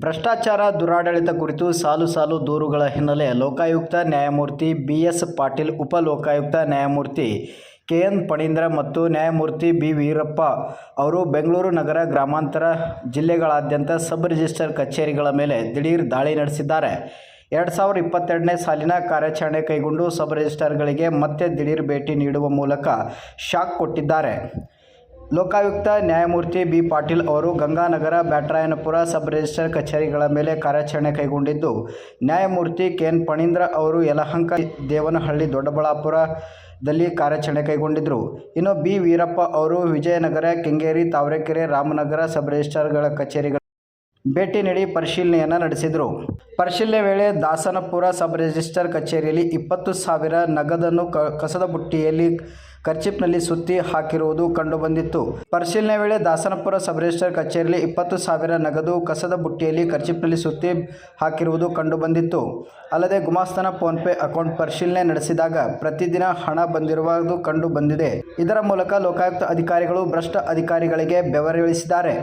ಭ್ರಷ್ಟಾಚಾರ ದುರಾಡಳಿತ ಕುರಿತು ಸಾಲು ಸಾಲು ದೂರುಗಳ ಹಿನ್ನೆಲೆ ಲೋಕಾಯುಕ್ತ ನ್ಯಾಯಮೂರ್ತಿ ಬಿ.ಎಸ್. ಪಾಟೀಲ್, ಉಪ ಲೋಕಾಯುಕ್ತ ನ್ಯಾಯಮೂರ್ತಿ ಕೆ.ಎನ್. ಫಣೀಂದ್ರ ಮತ್ತು ನ್ಯಾಯಮೂರ್ತಿ ಬಿ. ವೀರಪ್ಪ ಅವರು ಬೆಂಗಳೂರು ನಗರ ಗ್ರಾಮಾಂತರ ಜಿಲ್ಲೆಗಳಾದ್ಯಂತ ಸಬ್ ರಿಜಿಸ್ಟ್ರಾರ್ ಕಚೇರಿಗಳ ಮೇಲೆ ದಿಢೀರ್ ದಾಳಿ ನಡೆಸಿದ್ದಾರೆ. 2022ನೇ ಸಾಲಿನ ಕಾರ್ಯಾಚರಣೆ ಕೈಗೊಂಡು ಸಬ್ ರಿಜಿಸ್ಟ್ರಾರ್ಗಳಿಗೆ ಮತ್ತೆ ದಿಢೀರ್ ಭೇಟಿ ನೀಡುವ ಮೂಲಕ ಶಾಕ್ ಕೊಟ್ಟಿದ್ದಾರೆ. ಲೋಕಾಯುಕ್ತ ನ್ಯಾಯಮೂರ್ತಿ ಬಿ. ಪಾಟೀಲ್ ಅವರು ಗಂಗಾನಗರ, ಬ್ಯಾಟರಾಯನಪುರ ಸಬ್ ರಿಜಿಸ್ಟ್ರಾರ್ ಕಚೇರಿಗಳ ಮೇಲೆ ಕಾರ್ಯಾಚರಣೆ ಕೈಗೊಂಡಿದ್ದು, ನ್ಯಾಯಮೂರ್ತಿ ಕೆ.ಎನ್. ಫಣೀಂದ್ರ ಅವರು ಯಲಹಂಕ, ದೇವನಹಳ್ಳಿ, ದೊಡ್ಡಬಳ್ಳಾಪುರದಲ್ಲಿ ಕಾರ್ಯಾಚರಣೆ ಕೈಗೊಂಡಿದ್ದರು. ಇನ್ನು ಬಿ. ವೀರಪ್ಪ ಅವರು ವಿಜಯನಗರ, ಕೆಂಗೇರಿ, ತಾವರೆಕೆರೆ, ರಾಮನಗರ ಸಬ್ ರಿಜಿಸ್ಟ್ರಾರ್ಗಳ ಕಚೇರಿಗಳಿಗೆ ಭೇಟಿ ನೀಡಿ ಪರಿಶೀಲನೆಯನ್ನು ನಡೆಸಿದರು. ಪರಿಶೀಲನೆ ವೇಳೆ ದಾಸನಪುರ ಸಬ್ ರಿಜಿಸ್ಟ್ರಾರ್ ಕಚೇರಿಯಲ್ಲಿ 20,000 ನಗದನ್ನು ಕಸದ ಬುಟ್ಟಿಯಲ್ಲಿ ಕರ್ಚಿಪ್ನಲ್ಲಿ ಸುತ್ತಿ ಹಾಕಿರುವುದು ಕಂಡುಬಂದಿತ್ತು. ಪರಿಶೀಲನೆ ವೇಳೆ ದಾಸನಪುರ ಸಬ್ ರಿಜಿಸ್ಟ್ರಾರ್ ಕಚೇರಿಯಲ್ಲಿ 20,000 ನಗದು ಕಸದ ಬುಟ್ಟಿಯಲ್ಲಿ ಕರ್ಚಿಪ್ನಲ್ಲಿ ಸುತ್ತಿ ಹಾಕಿರುವುದು ಕಂಡುಬಂದಿತ್ತು. ಅಲ್ಲದೆ ಗುಮಾಸ್ತನ ಫೋನ್ಪೇ ಅಕೌಂಟ್ ಪರಿಶೀಲನೆ ನಡೆಸಿದಾಗ ಪ್ರತಿದಿನ ಹಣ ಬಂದಿರುವುದು ಕಂಡು ಬಂದಿದೆ. ಇದರ ಮೂಲಕ ಲೋಕಾಯುಕ್ತ ಅಧಿಕಾರಿಗಳು ಭ್ರಷ್ಟ ಅಧಿಕಾರಿಗಳಿಗೆ ಬೆವರಿಳಿಸಿದ್ದಾರೆ.